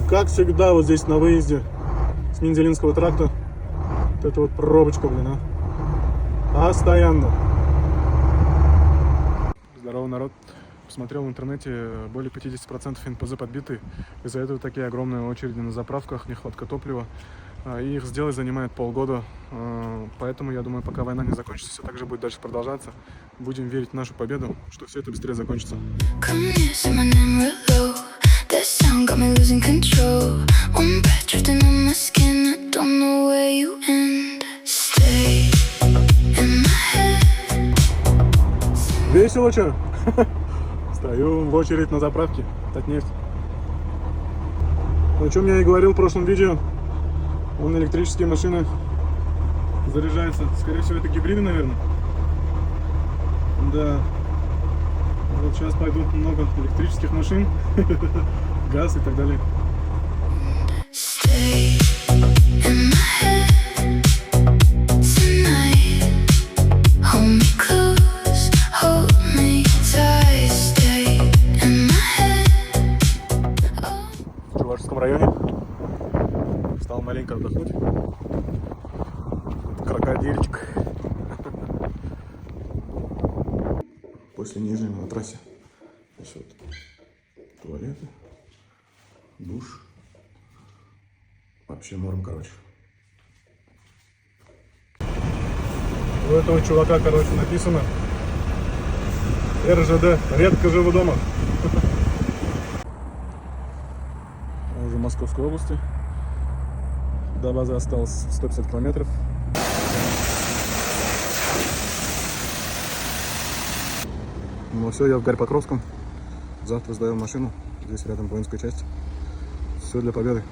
как всегда, вот здесь на выезде с Мензелинского тракта, вот эта вот пробочка, блин, а. Постоянно. Здорово, народ. Посмотрел в интернете, более 50% НПЗ подбиты. Из-за этого такие огромные очереди на заправках, нехватка топлива. И их сделать занимает полгода. Поэтому, я думаю, пока война не закончится, все так же будет дальше продолжаться. Будем верить в нашу победу, что все это быстрее закончится. Весело, чё? Стою в очередь на заправке, Татнефть. О чем я и говорил в прошлом видео, вон электрические машины заряжаются. Скорее всего, это гибриды, наверное. Да. Вот сейчас пойдут много электрических машин, газ и так далее. В Чувашском районе стал маленько отдохнуть. Крокодильчик. После Нижнего на трассе. Здесь вот туалеты, душ. Вообще норм, короче. У этого чувака, короче, написано РЖД, редко живу дома. Уже в Московской области. До базы осталось 150 километров. Ну все, я в Горь-Покровском. Завтра сдаем машину. Здесь рядом воинская часть. Все для победы.